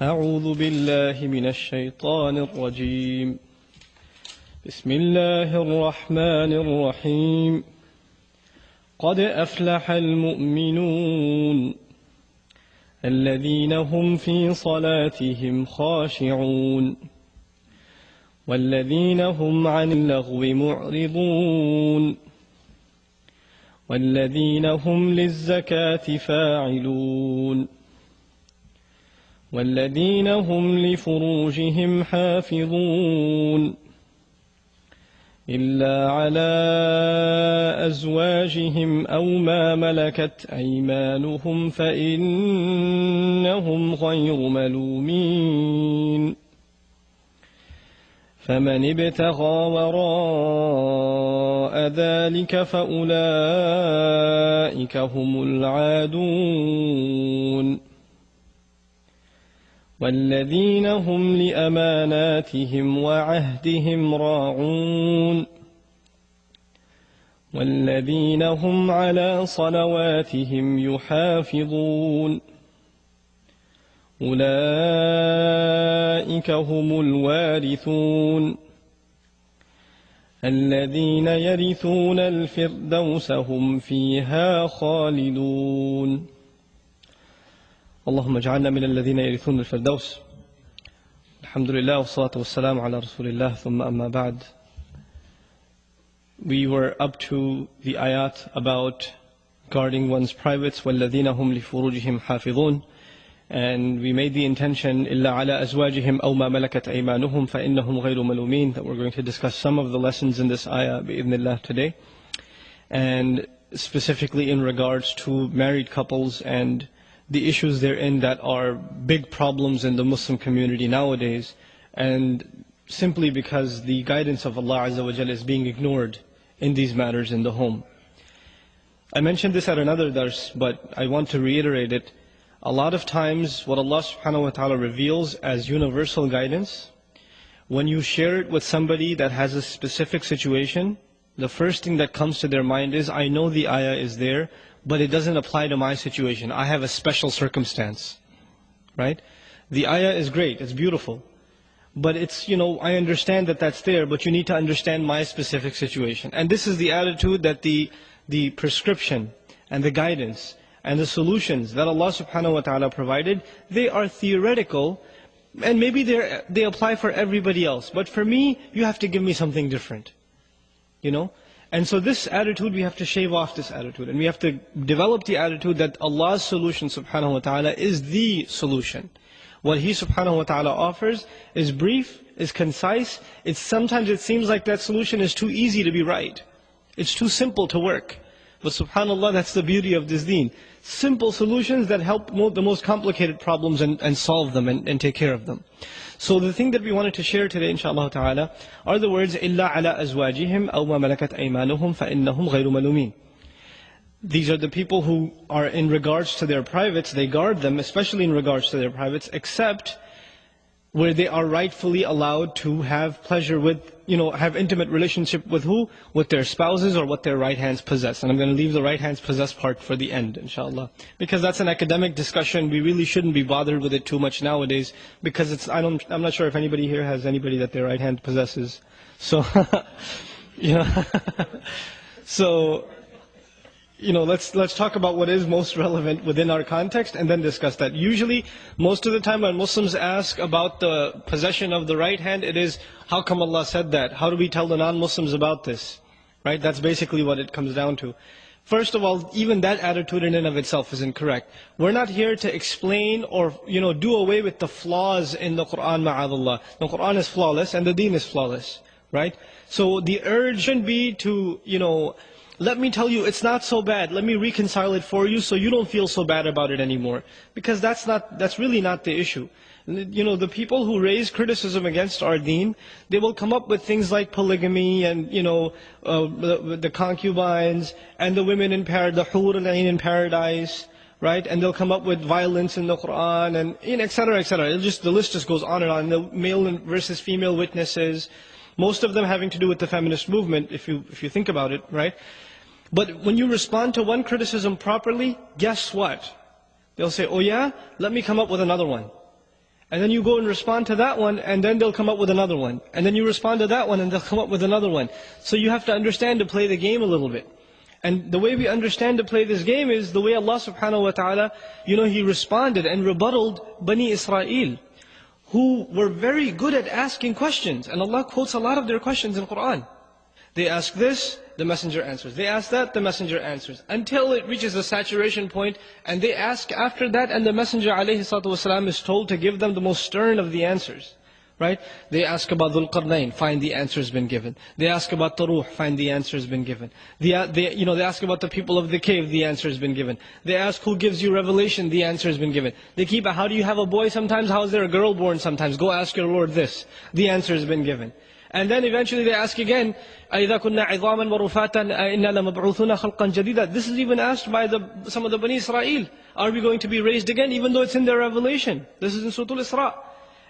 أعوذ بالله من الشيطان الرجيم. بسم الله الرحمن الرحيم. قد أفلح المؤمنون الذين هم في صلاتهم خاشعون والذين هم عن اللغو معرضون والذين هم للزكاة فاعلون والذين هم لفروجهم حافظون إلا على أزواجهم أو ما ملكت أيمانهم فإنهم غير ملومين فمن ابتغى وراء ذلك فأولئك هم العادون والذين هم لأماناتهم وعهدهم راعون والذين هم على صلواتهم يحافظون أولئك هم الوارثون الذين يرثون الفردوس هم فيها خالدون. اللهم اجعلنا من الذين يرثون الفردوس. الحمد لله والصلاة والسلام على رسول الله ثم أما بعد. We were up to the ayat about guarding one's privates, وَالَّذِينَ هُمْ لِفُرُوجِهِمْ حَافِظُونَ, and we made the intention إِلَّا عَلَى أَزْوَاجِهِمْ أَوْ مَا مَلَكَتْ أَيْمَانُهُمْ فَإِنَّهُمْ غَيْرُ مَلُومِينَ, that we're going to discuss some of the lessons in this ayah بإذن الله today, and specifically in regards to married couples and the issues therein that are big problems in the Muslim community nowadays, and simply because the guidance of Allah Azza wa Jalla is being ignored in these matters in the home. I mentioned this at another dars, but I want to reiterate it. A lot of times what Allah subhanahu wa ta'ala reveals as universal guidance, when you share it with somebody that has a specific situation, the first thing that comes to their mind is, I know the ayah is there, but it doesn't apply to my situation. I have a special circumstance, right? The ayah is great, it's beautiful. But it's, I understand that that's there, but you need to understand my specific situation. And this is the attitude that the prescription and the guidance and the solutions that Allah subhanahu wa ta'ala provided, they are theoretical, and maybe they apply for everybody else. But for me, you have to give me something different, And so this attitude, we have to shave off this attitude. And we have to develop the attitude that Allah's solution subhanahu wa ta'ala is the solution. What He subhanahu wa ta'ala offers is brief, is concise. Sometimes it seems like that solution is too easy to be right. It's too simple to work. But subhanAllah, that's the beauty of this deen. Simple solutions that help the most complicated problems and solve them and take care of them. So the thing that we wanted to share today, inshaAllah ta'ala, are the words, إِلَّا عَلَىٰ أَزْوَاجِهِمْ أَوْ مَا مَلَكَتْ أَيْمَانُهُمْ فَإِنَّهُمْ غَيْرُ مَلُومِينَ. These are the people who are in regards to their privates, they guard them, especially in regards to their privates, except where they are rightfully allowed to have pleasure with, have intimate relationship with who? With their spouses or what their right hands possess. And I'm going to leave the right hands possess part for the end, inshallah. Because that's an academic discussion, we really shouldn't be bothered with it too much nowadays, because I'm not sure if anybody here has anybody that their right hand possesses. So, let's talk about what is most relevant within our context and then discuss that. Usually, most of the time when Muslims ask about the possession of the right hand, it is, how come Allah said that? How do we tell the non-Muslims about this? Right? That's basically what it comes down to. First of all, even that attitude in and of itself is incorrect. We're not here to explain or, do away with the flaws in the Qur'an, ma'adallah. The Qur'an is flawless and the deen is flawless. Right? So the urge shouldn't be to, let me tell you, it's not so bad. Let me reconcile it for you so you don't feel so bad about it anymore. Because that's really not the issue. The people who raise criticism against our deen, they will come up with things like polygamy and, the concubines and the women in paradise, the hur al-ain in paradise, right? And they'll come up with violence in the Qur'an and, etc., etc. The list just goes on and on. The male versus female witnesses. Most of them having to do with the feminist movement, if you think about it, right? But when you respond to one criticism properly, guess what? They'll say, oh yeah, let me come up with another one. And then you go and respond to that one, and then they'll come up with another one. And then you respond to that one, and they'll come up with another one. So you have to understand to play the game a little bit. And the way we understand to play this game is the way Allah subhanahu wa ta'ala, He responded and rebutted Bani Israel, who were very good at asking questions. And Allah quotes a lot of their questions in Qur'an. They ask this, the messenger answers. They ask that, the messenger answers. Until it reaches a saturation point, and they ask after that, and the messenger ﷺ is told to give them the most stern of the answers. Right? They ask about Dhul Qarnayn, find the answer has been given. They ask about the Ruh, find the answer has been given. They ask about the people of the cave, the answer has been given. They ask who gives you revelation, the answer has been given. They keep, how do you have a boy sometimes? How is there a girl born sometimes? Go ask your Lord this. The answer has been given. And then eventually they ask again, أَإِذَا كُنَّا عِظَامًا وَرُفَاتًا أَإِنَّا لَمَبْعُوثُونَ خَلْقًا جَدِيدًا. This is even asked by some of the Bani Israel. Are we going to be raised again? Even though it's in their revelation. This is in Surah Al-Isra.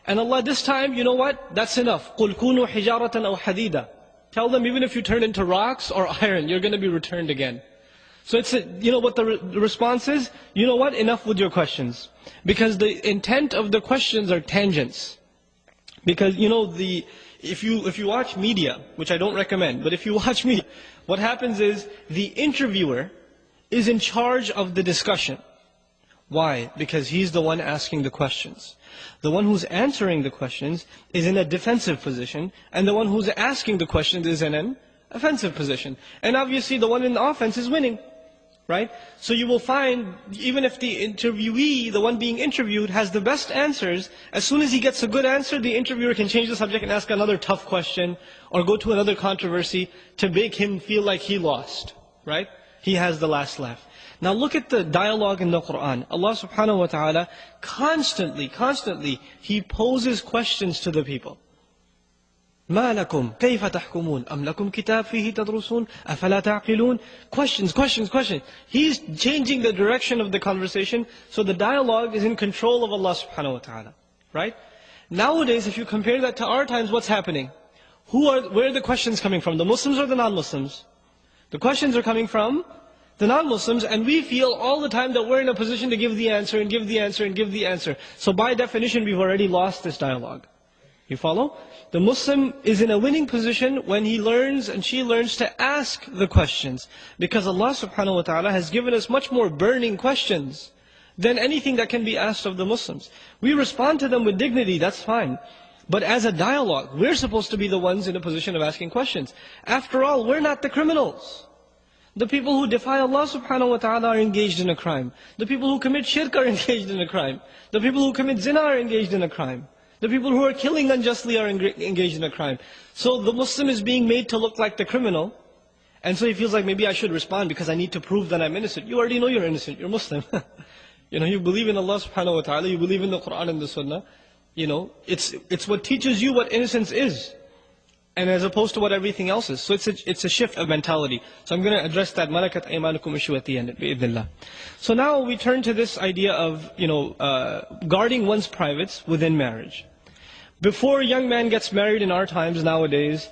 And Allah this time, you know what? That's enough. قُلْ كُونُوا حِجَارَةً أَوْ حَدِيدًا. Tell them even if you turn into rocks or iron, you're going to be returned again. So it's, what the response is? You know what? Enough with your questions. Because the intent of the questions are tangents. Because, if you watch media, which I don't recommend, but if you watch media, what happens is the interviewer is in charge of the discussion. Why? Because he's the one asking the questions. The one who's answering the questions is in a defensive position, and the one who's asking the questions is in an offensive position. And obviously the one in the offense is winning. Right? So you will find, even if the interviewee, the one being interviewed, has the best answers, as soon as he gets a good answer, the interviewer can change the subject and ask another tough question, or go to another controversy, to make him feel like he lost. Right? He has the last laugh. Now look at the dialogue in the Qur'an. Allah subhanahu wa ta'ala, constantly, He poses questions to the people. مَا لَكُمْ كَيْفَ تَحْكُمُونَ أَمْ لَكُمْ كِتَابٌ فِيهِ تَدْرُسُونَ أَفَلَا تَعْقِلُونَ. Questions. He's changing the direction of the conversation, so the dialogue is in control of Allah subhanahu wa ta'ala. Right? Nowadays, if you compare that to our times, what's happening? Where are the questions coming from? The Muslims or the non-Muslims? The questions are coming from the non-Muslims, and we feel all the time that we're in a position to give the answer, and give the answer, and give the answer. So by definition, we've already lost this dialogue. You follow? The Muslim is in a winning position when he learns and she learns to ask the questions. Because Allah subhanahu wa ta'ala has given us much more burning questions than anything that can be asked of the Muslims. We respond to them with dignity, that's fine. But as a dialogue, we're supposed to be the ones in a position of asking questions. After all, we're not the criminals. The people who defy Allah subhanahu wa ta'ala are engaged in a crime. The people who commit shirk are engaged in a crime. The people who commit zina are engaged in a crime. The people who are killing unjustly are engaged in a crime. So the Muslim is being made to look like the criminal. And so he feels like, maybe I should respond because I need to prove that I'm innocent. You already know you're innocent, you're Muslim. You believe in Allah subhanahu wa ta'ala, you believe in the Qur'an and the Sunnah. It's what teaches you what innocence is. And as opposed to what everything else is. So it's a shift of mentality. So I'm going to address that malakat aymanukum issue at the end, bi'idhnillah. So now we turn to this idea of, guarding one's privates within marriage. Before a young man gets married in our times nowadays,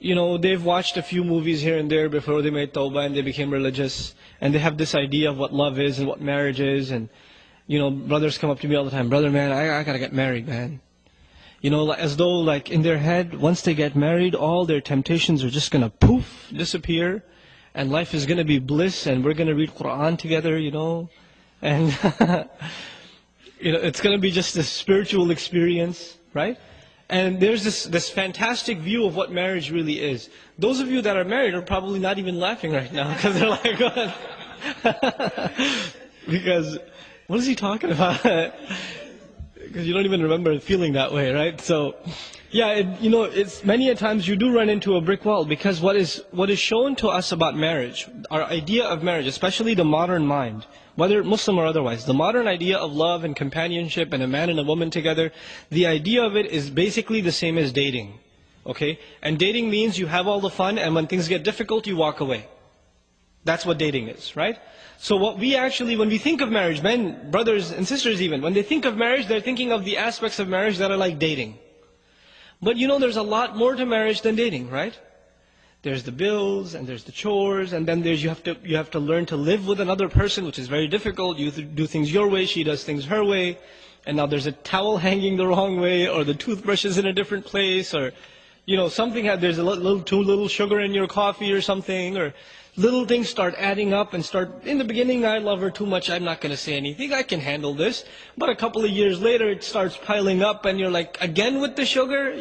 they've watched a few movies here and there before they made tawbah and they became religious. And they have this idea of what love is and what marriage is. And, brothers come up to me all the time, brother man, I gotta get married, man. As though like in their head, once they get married, all their temptations are just gonna poof, disappear. And life is gonna be bliss and we're gonna read Qur'an together, And, it's gonna be just a spiritual experience, right? And there's this fantastic view of what marriage really is. Those of you that are married are probably not even laughing right now, because they're like, what? Because, what is he talking about? Because you don't even remember feeling that way, right? So, yeah, it's many a times you do run into a brick wall, because what is shown to us about marriage, our idea of marriage, especially the modern mind, whether Muslim or otherwise, the modern idea of love and companionship and a man and a woman together, the idea of it is basically the same as dating. Okay? And dating means you have all the fun, and when things get difficult, you walk away. That's what dating is, right? So what we actually, when we think of marriage, men, brothers and sisters even, when they think of marriage, they're thinking of the aspects of marriage that are like dating. But there's a lot more to marriage than dating, right? There's the bills, and there's the chores, and then you have to learn to live with another person, which is very difficult. You do things your way, she does things her way. and now there's a towel hanging the wrong way, or the toothbrush is in a different place, or something, there's too little sugar in your coffee or something, or little things start adding up and in the beginning, I love her too much, I'm not going to say anything, I can handle this. But a couple of years later, it starts piling up and you're like, again with the sugar,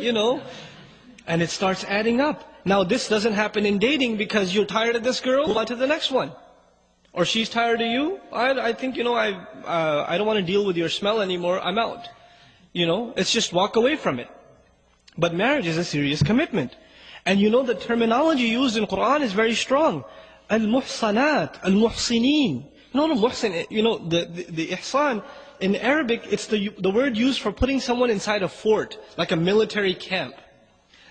and it starts adding up. Now this doesn't happen in dating because you're tired of this girl, move on to the next one. Or she's tired of you, I think, I don't want to deal with your smell anymore, I'm out. It's just walk away from it. But marriage is a serious commitment. And the terminology used in Quran is very strong. Al-muhsanat, al-muhsinin. The ihsan, in Arabic, it's the word used for putting someone inside a fort, like a military camp.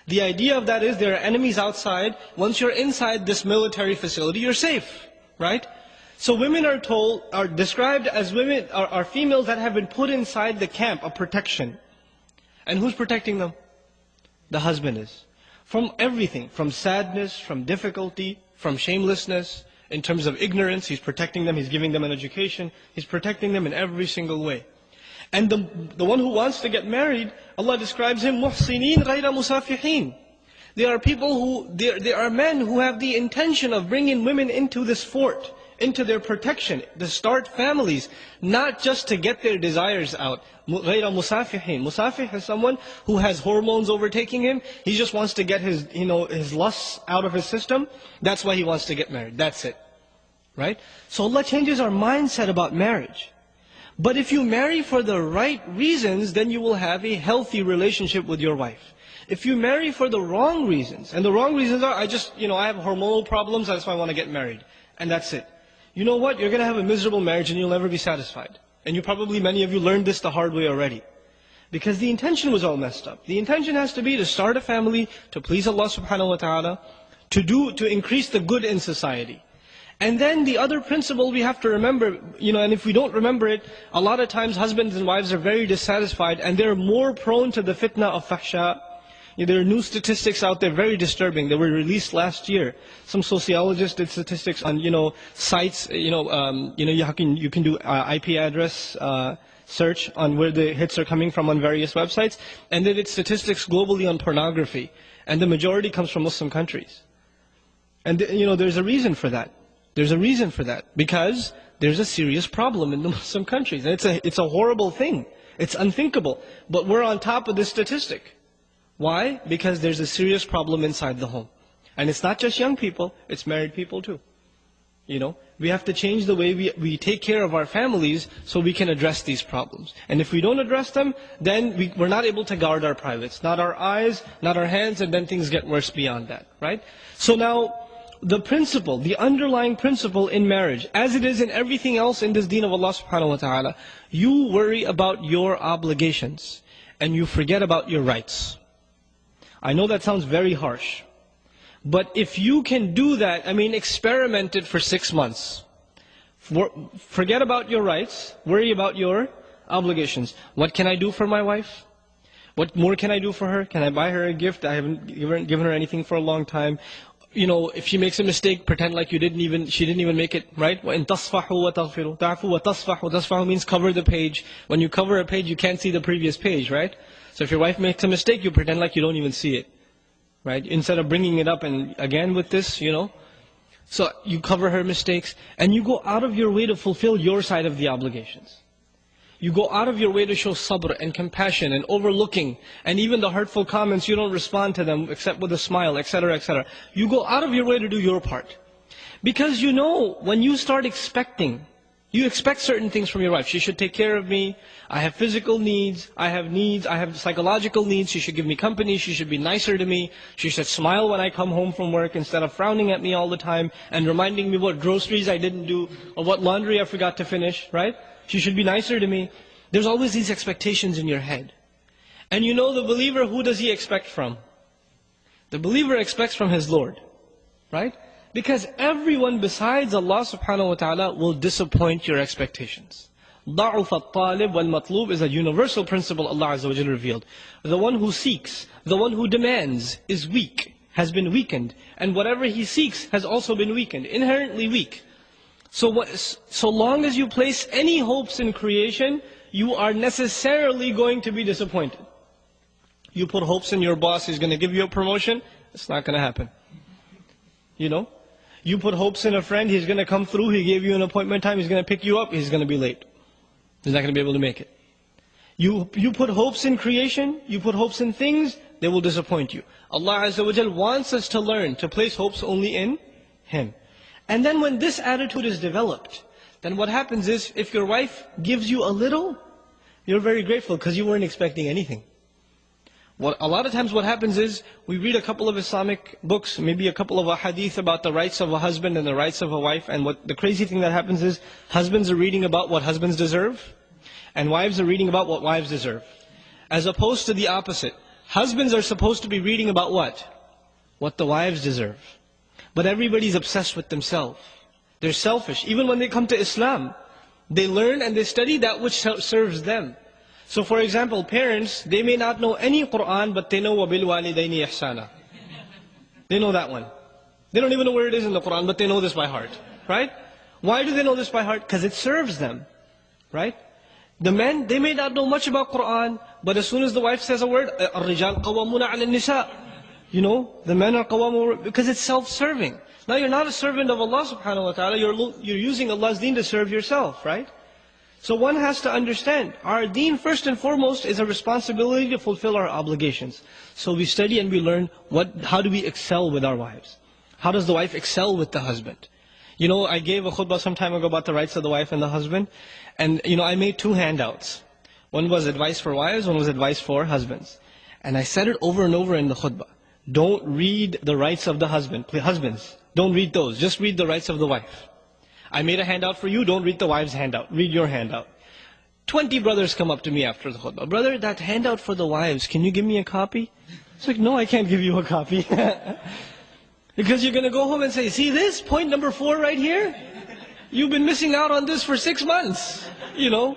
The idea of that is there are enemies outside. Once you're inside this military facility, you're safe, right? So women are described as women, are females that have been put inside the camp of protection. And who's protecting them? The husband is. From everything, from sadness, from difficulty, from shamelessness, in terms of ignorance, he's protecting them, he's giving them an education, he's protecting them in every single way. And the one who wants to get married, Allah describes him, muhsinin ghayra musafihin. There are people there are men who have the intention of bringing women into this fort, into their protection, to start families, not just to get their desires out. غَيْرَ مُسَافِحِينَ. Musafih is someone who has hormones overtaking him. He just wants to get his lusts out of his system. That's why he wants to get married. That's it. Right? So Allah changes our mindset about marriage. But if you marry for the right reasons, then you will have a healthy relationship with your wife. If you marry for the wrong reasons, and the wrong reasons are, I have hormonal problems, that's why I want to get married. And that's it. You know what? You're going to have a miserable marriage and you'll never be satisfied. And many of you learned this the hard way already. Because the intention was all messed up. The intention has to be to start a family, to please Allah subhanahu wa ta'ala, to increase the good in society. And then the other principle we have to remember, and if we don't remember it, a lot of times husbands and wives are very dissatisfied and they're more prone to the fitna of fahsha. There are new statistics out there, very disturbing. They were released last year. Some sociologists did statistics on, sites, you can do IP address search on where the hits are coming from on various websites. And they did statistics globally on pornography. And the majority comes from Muslim countries. And, there's a reason for that. There's a reason for that. Because there's a serious problem in the Muslim countries. And it's a horrible thing. It's unthinkable. But we're on top of this statistic. Why? Because there's a serious problem inside the home. And it's not just young people, it's married people too. We have to change the way we take care of our families so we can address these problems. And if we don't address them, then we're not able to guard our privates. Not our eyes, not our hands, and then things get worse beyond that, right? So now, the underlying principle in marriage, as it is in everything else in this deen of Allah subhanahu wa ta'ala, you worry about your obligations and you forget about your rights. I know that sounds very harsh. But if you can do that, experiment it for 6 months. Forget about your rights, worry about your obligations. What can I do for my wife? What more can I do for her? Can I buy her a gift? I haven't given her anything for a long time. If she makes a mistake, pretend like she didn't even make it, right? وَإِن تَصْفَحُوا وَتَغْفِرُوا تَعْفُوا وَتَصْفَحُوا. Tasfahu means cover the page. When you cover a page, you can't see the previous page, right? So if your wife makes a mistake, you pretend like you don't even see it, right? Instead of bringing it up and again with this, So you cover her mistakes and you go out of your way to fulfill your side of the obligations. You go out of your way to show sabr and compassion and overlooking, and even the hurtful comments, you don't respond to them except with a smile, etc., etc. You go out of your way to do your part. Because when you start expecting, you expect certain things from your wife. She should take care of me. I have physical needs. I have psychological needs. She should give me company. She should be nicer to me. She should smile when I come home from work instead of frowning at me all the time and reminding me what groceries I didn't do or what laundry I forgot to finish, right? She should be nicer to me. There's always these expectations in your head. And the believer, who does he expect from? The believer expects from his Lord, right? Because everyone besides Allah subhanahu wa ta'ala will disappoint your expectations. ضَعُفَ الطَّالِبْ وَالْمَطْلُوبِ is a universal principle Allah Azza wa Jalla revealed. The one who seeks, the one who demands is weak, has been weakened. And whatever he seeks has also been weakened, inherently weak. So long as you place any hopes in creation, you are necessarily going to be disappointed. You put hopes in your boss, he's going to give you a promotion, it's not going to happen. You know? You put hopes in a friend, he's going to come through, he gave you an appointment time, he's going to pick you up, he's going to be late. He's not going to be able to make it. You put hopes in creation, you put hopes in things, they will disappoint you. Allah Azza wa Jal wants us to learn to place hopes only in Him. And then when this attitude is developed, then what happens is, if your wife gives you a little, you're very grateful because you weren't expecting anything. A lot of times what happens is, we read a couple of Islamic books, maybe a couple of hadith about the rights of a husband and the rights of a wife, and what the crazy thing that happens is, husbands are reading about what husbands deserve, and wives are reading about what wives deserve. As opposed to the opposite. Husbands are supposed to be reading about what? What the wives deserve. But everybody's obsessed with themselves. They're selfish. Even when they come to Islam, they learn and they study that which serves them. So for example, parents, they may not know any Qur'an, but they know وَبِالْوَالِدَيْنِ إِحْسَانًا. They know that one. They don't even know where it is in the Qur'an, but they know this by heart. Right? Why do they know this by heart? Because it serves them. Right? The men, they may not know much about Qur'an, but as soon as the wife says a word, الرِّجَالْ قَوَّمُونَ عَلَى النِّسَاءِ. You know, the men are qawwamun, because it's self-serving. Now you're not a servant of Allah subhanahu wa ta'ala, you're using Allah's deen to serve yourself, right? So one has to understand, our deen first and foremost is a responsibility to fulfill our obligations. So we study and we learn how do we excel with our wives? How does the wife excel with the husband? You know, I gave a khutbah some time ago about the rights of the wife and the husband. And you know, I made 2 handouts. One was advice for wives, one was advice for husbands. And I said it over and over in the khutbah. Don't read the rights of the husband. Husbands, don't read those. Just read the rights of the wife. I made a handout for you, don't read the wife's handout. Read your handout. 20 brothers come up to me after the khutbah. Brother, that handout for the wives, can you give me a copy? It's like, no, I can't give you a copy. Because you're going to go home and say, see this? Point number 4 right here? You've been missing out on this for 6 months. You know?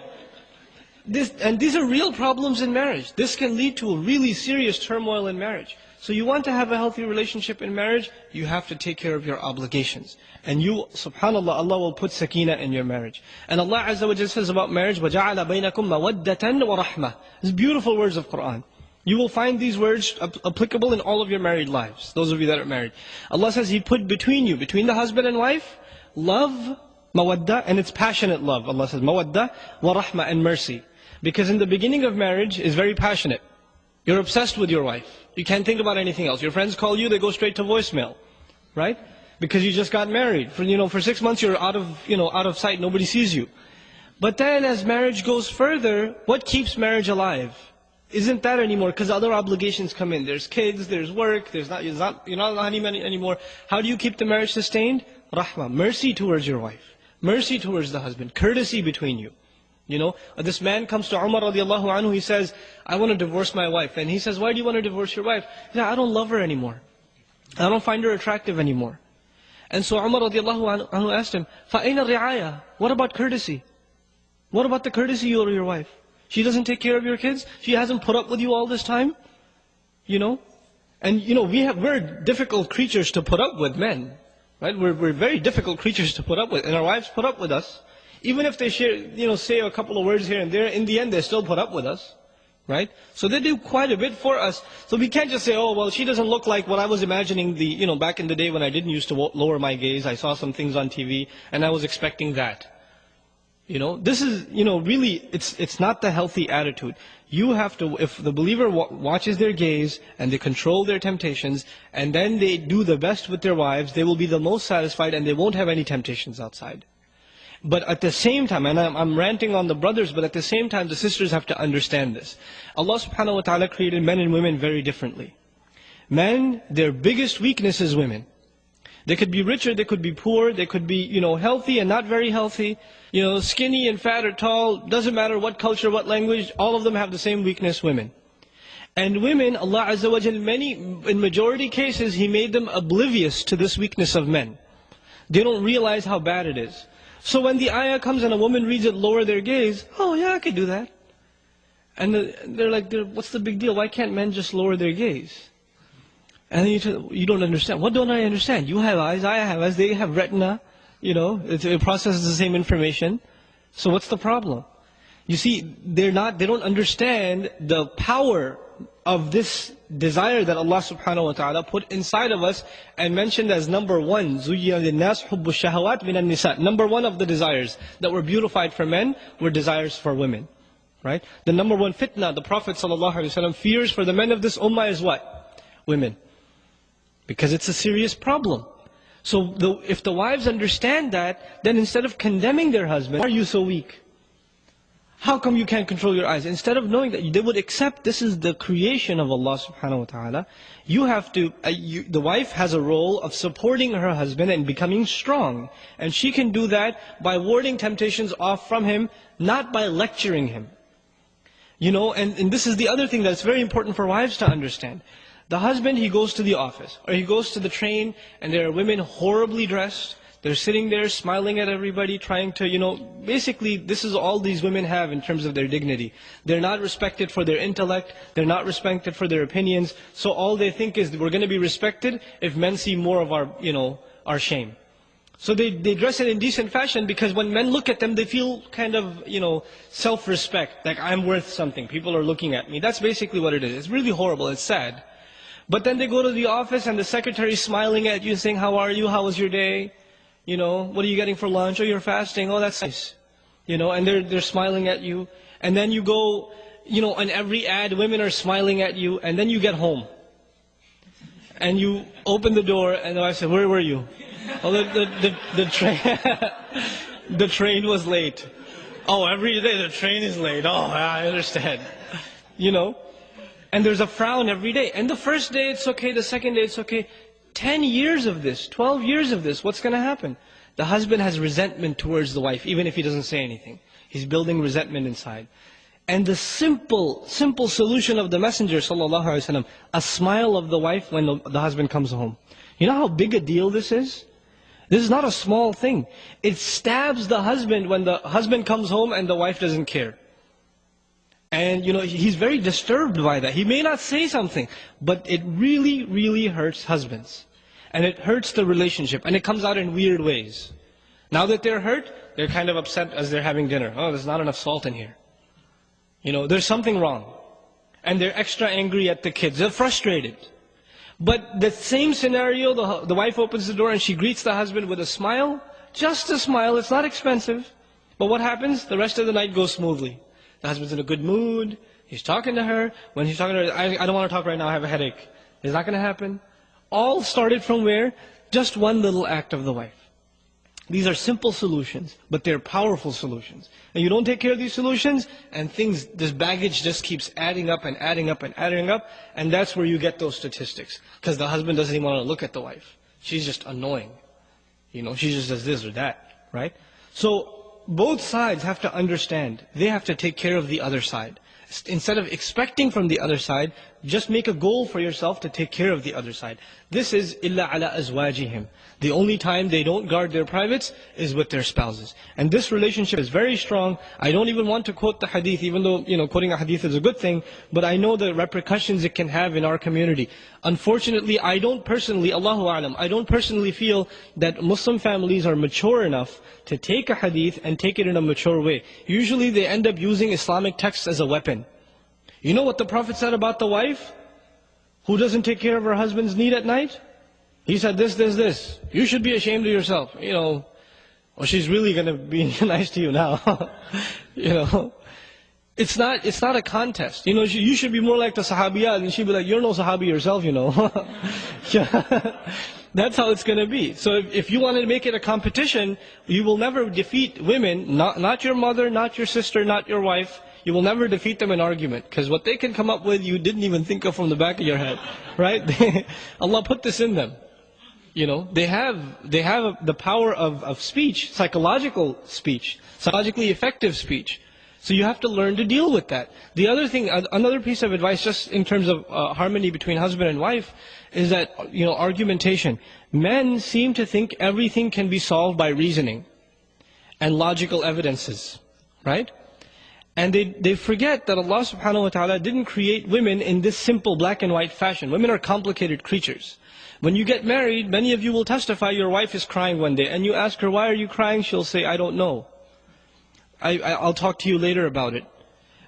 And these are real problems in marriage. This can lead to a really serious turmoil in marriage. So you want to have a healthy relationship in marriage, you have to take care of your obligations. And you, subhanAllah, Allah will put sakina in your marriage. And Allah Azza wa Jalla says about marriage, وَجَعَلَ بَيْنَكُمْ مَوَدَّةً وَرَحْمَةً. These beautiful words of Qur'an. You will find these words applicable in all of your married lives, those of you that are married. Allah says He put between you, between the husband and wife, love, mawadda, and it's passionate love. Allah says mawadda, wa rahma, and mercy. Because in the beginning of marriage is very passionate. You're obsessed with your wife. You can't think about anything else. Your friends call you, they go straight to voicemail. Right? Because you just got married. For 6 months you're out of sight, nobody sees you. But then as marriage goes further, what keeps marriage alive? Isn't that anymore? Because other obligations come in. There's kids, there's work, you're not on honeymoon anymore. How do you keep the marriage sustained? Rahmah, mercy towards your wife. Mercy towards the husband. Courtesy between you. You know, this man comes to Umar radiallahu anhu, he says, I want to divorce my wife. And he says, why do you want to divorce your wife? He says, I don't love her anymore. I don't find her attractive anymore. And so Umar radiallahu anhu asked him, فَأَيْنَ الرِّعَايَةِ? What about courtesy? What about the courtesy you owe your wife? She doesn't take care of your kids? She hasn't put up with you all this time? You know? And you know, we're difficult creatures to put up with, men. Right? We're very difficult creatures to put up with. And our wives put up with us. Even if they say a couple of words here and there, in the end they still put up with us. Right? So they do quite a bit for us. So we can't just say, oh, well, she doesn't look like what I was imagining back in the day when I didn't used to lower my gaze. I saw some things on TV and I was expecting that. This is, really, it's not the healthy attitude. You have to, if the believer watches their gaze and they control their temptations and then they do the best with their wives, they will be the most satisfied and they won't have any temptations outside. But at the same time, and I'm ranting on the brothers, but at the same time the sisters have to understand this. Allah subhanahu wa ta'ala created men and women very differently. Men, their biggest weakness is women. They could be richer, they could be poor, they could be, healthy and not very healthy, skinny and fat or tall, doesn't matter what culture, what language, all of them have the same weakness, women. And women, Allah Azza wa Jal, in majority cases, He made them oblivious to this weakness of men. They don't realize how bad it is. So when the ayah comes and a woman reads it, lower their gaze, oh yeah, I could do that. And they're like, what's the big deal? Why can't men just lower their gaze? And then you don't understand. What don't I understand? You have eyes, I have eyes, they have retina. It processes the same information. So what's the problem? You see, they don't understand the power of this desire that Allah subhanahu wa ta'ala put inside of us and mentioned as number one, زُيِّنَ لِلنَّاسِ حُبُّ الشَّهَوَاتِ مِنَ النِّسَاءِ. Number one of the desires that were beautified for men were desires for women. Right? The number one fitna the Prophet ﷺ fears for the men of this ummah is what? Women. Because it's a serious problem. So if the wives understand that, then instead of condemning their husband, why are you so weak? How come you can't control your eyes? Instead of knowing that they would accept this is the creation of Allah subhanahu wa ta'ala, you have to, the wife has a role of supporting her husband and becoming strong. And she can do that by warding temptations off from him, not by lecturing him. You know, and this is the other thing that's very important for wives to understand. The husband, he goes to the office, or he goes to the train, and there are women horribly dressed. They're sitting there smiling at everybody, trying to, you know, basically this is all these women have in terms of their dignity. They're not respected for their intellect, they're not respected for their opinions, so all they think is we're going to be respected if men see more of our, you know, our shame. So they dress in indecent fashion because when men look at them, they feel kind of, you know, self-respect, like I'm worth something, people are looking at me. That's basically what it is. It's really horrible, it's sad. But then they go to the office and the secretary's smiling at you saying, how are you, how was your day? You know, what are you getting for lunch? Oh, you're fasting. Oh, that's nice. You know, and they're smiling at you. And then you go, you know, on every ad, women are smiling at you. And then you get home. And you open the door and the wife said, where were you? Oh, the train, the train was late. Oh, every day the train is late. Oh, I understand. You know, and there's a frown every day. And the first day it's okay, the second day it's okay. 10 years of this, 12 years of this, what's going to happen? The husband has resentment towards the wife, even if he doesn't say anything. He's building resentment inside. And the simple solution of the Messenger ﷺ, a smile of the wife when the husband comes home. You know how big a deal this is? This is not a small thing. It stabs the husband when the husband comes home and the wife doesn't care. And you know, he's very disturbed by that. He may not say something, but it really, really hurts husbands. And it hurts the relationship. And it comes out in weird ways. Now that they're hurt, they're kind of upset as they're having dinner. Oh, there's not enough salt in here. You know, there's something wrong. And they're extra angry at the kids. They're frustrated. But the same scenario, the wife opens the door and she greets the husband with a smile. Just a smile, it's not expensive. But what happens? The rest of the night goes smoothly. The husband's in a good mood. He's talking to her. When he's talking to her, I don't want to talk right now, I have a headache. Is that going to happen? All started from where? Just one little act of the wife. These are simple solutions, but they're powerful solutions. And you don't take care of these solutions, and this baggage just keeps adding up and adding up and adding up, and that's where you get those statistics. Because the husband doesn't even want to look at the wife. She's just annoying. You know, she just does this or that, right? So, both sides have to understand, they have to take care of the other side. Instead of expecting from the other side, just make a goal for yourself to take care of the other side. This is إِلَّا عَلَىٰ أَزْوَاجِهِمْ. The only time they don't guard their privates is with their spouses. And this relationship is very strong. I don't even want to quote the hadith, even though, you know, quoting a hadith is a good thing, but I know the repercussions it can have in our community. Unfortunately, I don't personally, Allahu A'lam, I don't personally feel that Muslim families are mature enough to take a hadith and take it in a mature way. Usually they end up using Islamic texts as a weapon. You know what the Prophet said about the wife who doesn't take care of her husband's need at night? He said this. You should be ashamed of yourself. You know, well, she's really going to be nice to you now. You know, it's not a contest. You know, you should be more like the Sahabiyat, and she'd be like, you're no Sahabi yourself, you know. That's how it's going to be. So if you want to make it a competition, you will never defeat women, not your mother, not your sister, not your wife. You will never defeat them in argument. Because what they can come up with, you didn't even think of from the back of your head. Right? Allah put this in them. You know, they have the power of speech, psychological speech, psychologically effective speech. So you have to learn to deal with that. The other thing, another piece of advice, just in terms of harmony between husband and wife, is that, you know, argumentation. Men seem to think everything can be solved by reasoning and logical evidences, right? And they forget that Allah subhanahu wa ta'ala didn't create women in this simple black and white fashion. Women are complicated creatures. When you get married, many of you will testify your wife is crying one day, and you ask her, why are you crying? She'll say, I don't know. I'll talk to you later about it.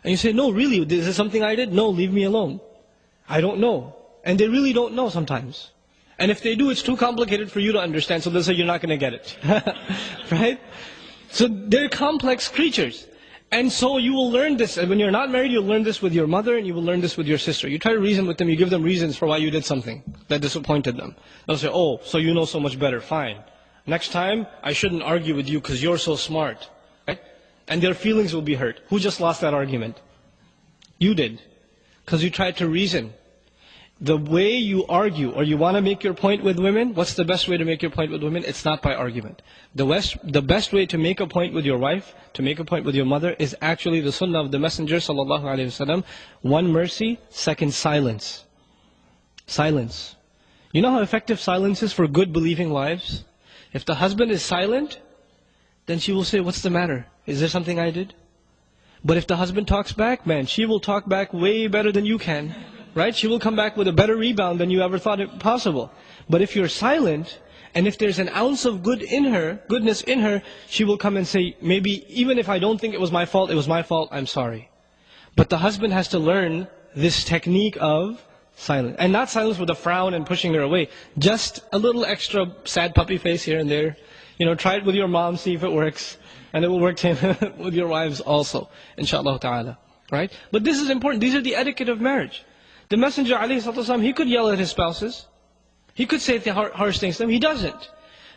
And you say, no, really, is this something I did? No, leave me alone. I don't know. And they really don't know sometimes. And if they do, it's too complicated for you to understand, so they'll say you're not going to get it. Right? So they're complex creatures. And so you will learn this, and when you're not married, you'll learn this with your mother, and you will learn this with your sister. You try to reason with them, you give them reasons for why you did something that disappointed them. They'll say, oh, so you know so much better, fine. Next time, I shouldn't argue with you because you're so smart. Right? And their feelings will be hurt. Who just lost that argument? You did. Because you tried to reason. The way you argue, or you want to make your point with women, what's the best way to make your point with women? It's not by argument. The best way to make a point with your wife, to make a point with your mother, is actually the sunnah of the Messenger ﷺ. One, mercy. Second, silence. Silence. You know how effective silence is for good believing wives? If the husband is silent, then she will say, what's the matter? Is there something I did? But if the husband talks back, man, she will talk back way better than you can. Right? She will come back with a better rebound than you ever thought it possible. But if you're silent, and if there's an ounce of goodness in her, she will come and say, maybe even if I don't think it was my fault, I'm sorry. But the husband has to learn this technique of silence. And not silence with a frown and pushing her away. Just a little extra sad puppy face here and there. Try it with your mom, see if it works. And it will work with your wives also, inshallah ta'ala. Right? But this is important. These are the etiquette of marriage. The Messenger ﷺ, he could yell at his spouses. He could say harsh things to them. He doesn't.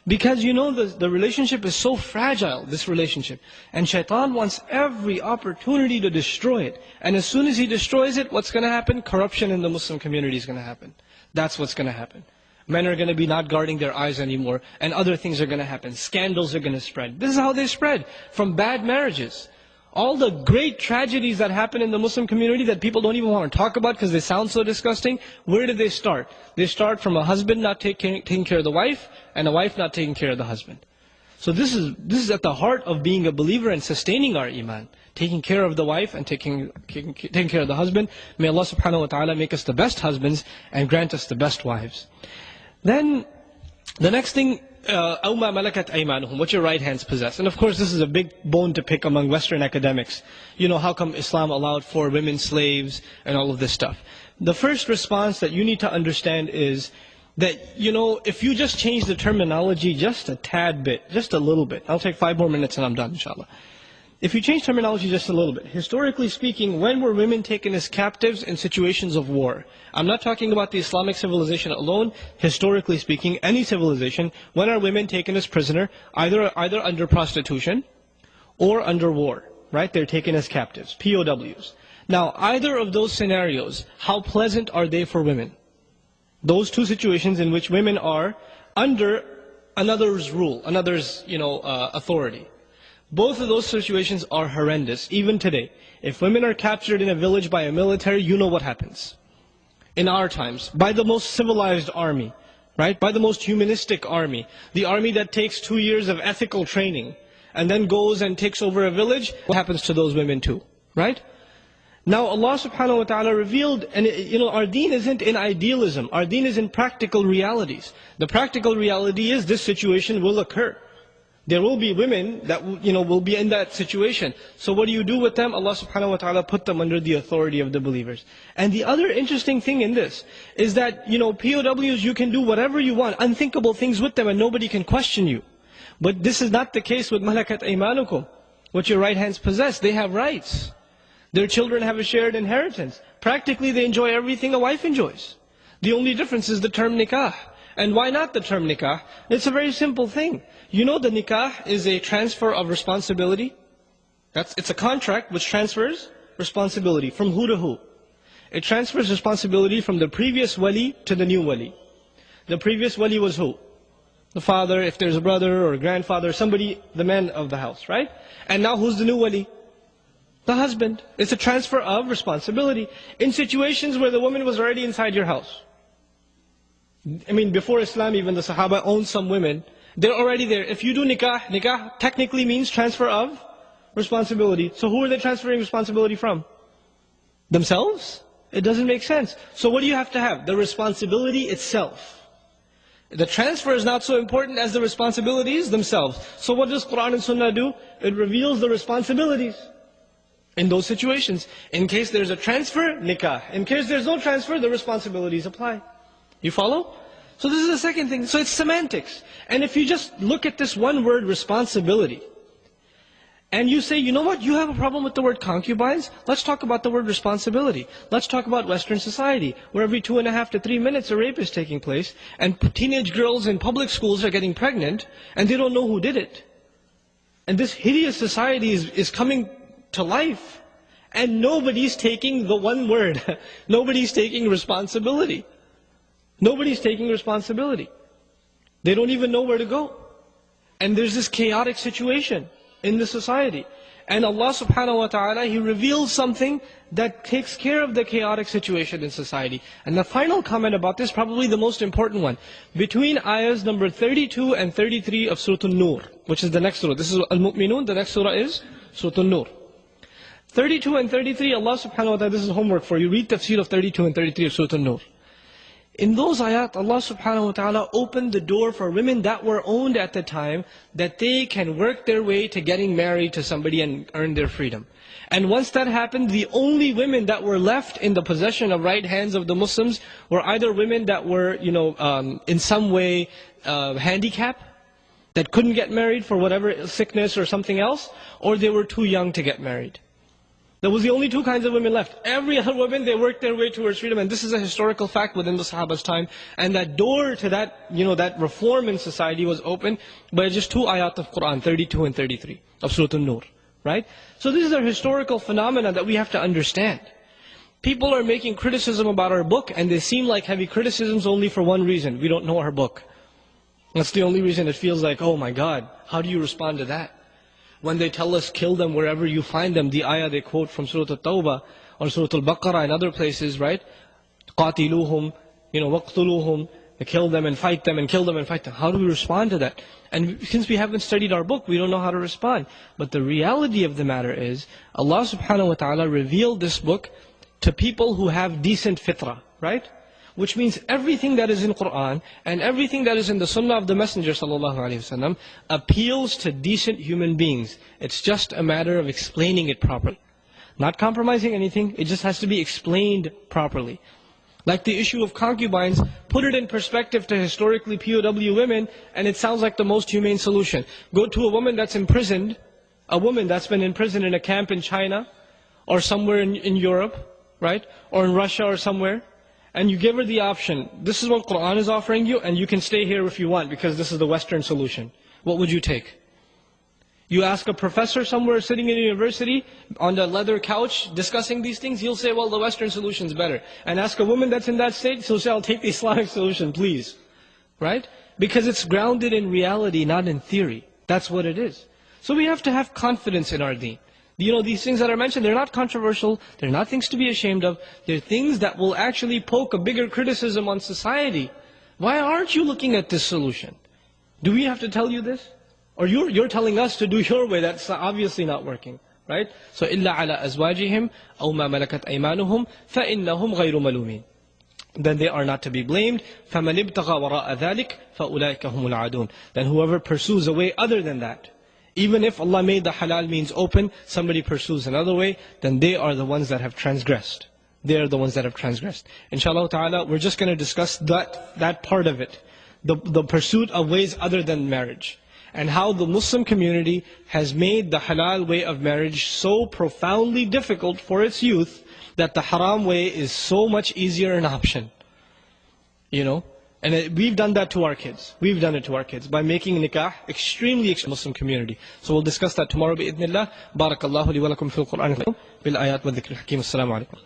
Because the relationship is so fragile, this relationship. And shaitan wants every opportunity to destroy it. And as soon as he destroys it, what's going to happen? Corruption in the Muslim community is going to happen. That's what's going to happen. Men are going to be not guarding their eyes anymore. And other things are going to happen. Scandals are going to spread. This is how they spread. From bad marriages. All the great tragedies that happen in the Muslim community that people don't even want to talk about because they sound so disgusting, where did they start? They start from a husband not taking care of the wife, and a wife not taking care of the husband. So this is at the heart of being a believer and sustaining our iman. Taking care of the wife and taking care of the husband. May Allah subhanahu wa ta'ala make us the best husbands and grant us the best wives. Then, the next thing, أَوْ مَا مَلَكَتْ أَيْمَانُهُمْ, what your right hands possess. And of course this is a big bone to pick among Western academics. How come Islam allowed for women slaves and all of this stuff. The first response that you need to understand is that, if you just change the terminology just a tad bit, just a little bit. I'll take 5 more minutes and I'm done, inshallah. If you change terminology just a little bit, historically speaking, when were women taken as captives in situations of war? I'm not talking about the Islamic civilization alone. Historically speaking, any civilization, when are women taken as prisoner? Either under prostitution or under war, right? They're taken as captives, POWs. Now, either of those scenarios, how pleasant are they for women? Those two situations in which women are under another's rule, another's, authority. Both of those situations are horrendous, even today. If women are captured in a village by a military, you know what happens. In our times, by the most civilized army, right? By the most humanistic army. The army that takes 2 years of ethical training, and then goes and takes over a village, what happens to those women too, right? Now Allah subhanahu wa ta'ala revealed, and our deen isn't in idealism, our deen is in practical realities. The practical reality is this situation will occur. There will be women that will be in that situation. So what do you do with them? Allah subhanahu wa ta'ala put them under the authority of the believers. And the other interesting thing in this is that, POWs, you can do whatever you want, unthinkable things with them, and nobody can question you. But this is not the case with malakat aymanukum. What your right hands possess, they have rights. Their children have a shared inheritance. Practically they enjoy everything a wife enjoys. The only difference is the term nikah. And why not the term nikah? It's a very simple thing. The nikah is a transfer of responsibility. It's a contract which transfers responsibility from who to who. It transfers responsibility from the previous wali to the new wali. The previous wali was who? The father, if there's a brother or a grandfather, somebody, the man of the house, right? And now who's the new wali? The husband. It's a transfer of responsibility. In situations where the woman was already inside your house. Before Islam, even the Sahaba owned some women. They're already there. If you do nikah technically means transfer of responsibility. So who are they transferring responsibility from? Themselves? It doesn't make sense. So what do you have to have? The responsibility itself. The transfer is not so important as the responsibilities themselves. So what does Quran and Sunnah do? It reveals the responsibilities in those situations. In case there's a transfer, nikah. In case there's no transfer, the responsibilities apply. You follow? So this is the second thing. So it's semantics. And if you just look at this one word, responsibility, and you say, you know what, you have a problem with the word concubines? Let's talk about the word responsibility. Let's talk about Western society, where every 2.5 to 3 minutes a rape is taking place, and teenage girls in public schools are getting pregnant, and they don't know who did it. And this hideous society is coming to life, and nobody's taking the one word. Nobody's taking responsibility. Nobody's taking responsibility. They don't even know where to go. And there's this chaotic situation in the society. And Allah subhanahu wa ta'ala, He reveals something that takes care of the chaotic situation in society. And the final comment about this, probably the most important one. Between ayahs number 32 and 33 of Surah An-Nur, which is the next surah. This is Al-Mu'minun, the next surah is Surah An-Nur. 32 and 33, Allah subhanahu wa ta'ala, this is homework for you. Read tafsir of 32 and 33 of Surah An-Nur. In those ayat, Allah subhanahu wa ta'ala opened the door for women that were owned at the time, that they can work their way to getting married to somebody and earn their freedom. And once that happened, the only women that were left in the possession of right hands of the Muslims were either women that were, in some way handicapped, that couldn't get married for whatever sickness or something else, or they were too young to get married. There was the only two kinds of women left. Every other woman, they worked their way towards freedom. And this is a historical fact within the Sahaba's time. And that door to that, that reform in society was opened by just two ayat of Quran, 32 and 33 of Surah An-Nur. Right? So this is a historical phenomenon that we have to understand. People are making criticism about our book, and they seem like heavy criticisms only for one reason. We don't know our book. That's the only reason it feels like, oh my God, how do you respond to that? When they tell us, kill them wherever you find them, the ayah they quote from Surah At-Tawbah or Surah Al-Baqarah and other places, right? قَاتِلُوهُمْ وَقْتُلُوهُمْ, kill them and fight them and kill them and fight them. How do we respond to that? And since we haven't studied our book, we don't know how to respond. But the reality of the matter is, Allah subhanahu wa ta'ala revealed this book to people who have decent fitrah, right? Which means everything that is in Quran and everything that is in the Sunnah of the Messenger ﷺ appeals to decent human beings. It's just a matter of explaining it properly. Not compromising anything, it just has to be explained properly. Like the issue of concubines, put it in perspective to historically POW women, and it sounds like the most humane solution. Go to a woman that's imprisoned, a woman that's been imprisoned in a camp in China, or somewhere in Europe, right? Or in Russia or somewhere. And you give her the option, this is what Quran is offering you, and you can stay here if you want, because this is the Western solution. What would you take? You ask a professor somewhere sitting in a university, on the leather couch, discussing these things, he'll say, well, the Western solution is better. And ask a woman that's in that state, she'll say, I'll take the Islamic solution, please. Right? Because it's grounded in reality, not in theory. That's what it is. So we have to have confidence in our deen. These things that are mentioned, they're not controversial, they're not things to be ashamed of, they're things that will actually poke a bigger criticism on society. Why aren't you looking at this solution? Do we have to tell you this? Or you're telling us to do your way, that's obviously not working. Right? So, إِلَّا عَلَىٰ أَزْوَاجِهِمْ أَوْ مَا مَلَكَتْ أَيْمَانُهُمْ فَإِنَّهُمْ غَيْرُ مَلُومِينَ. Then they are not to be blamed. فَمَنِ ابْتَغَى وَرَاءَ ذَلِكَ فَأُولَٰئِكَ هُمُ الْعَادُونَ. Then whoever pursues a way other than that, even if Allah made the halal means open, somebody pursues another way, then they are the ones that have transgressed. They are the ones that have transgressed. Inshallah ta'ala, we're just going to discuss that part of it. The pursuit of ways other than marriage. And how the Muslim community has made the halal way of marriage so profoundly difficult for its youth, that the haram way is so much easier an option. And we've done that to our kids. We've done it to our kids by making nikah extremely Muslim community. So we'll discuss that tomorrow, bi'idhnillah. Barakallahu li wa lakum fil Qur'an bil ayat wa dhikr al hakim. Assalamu alaikum.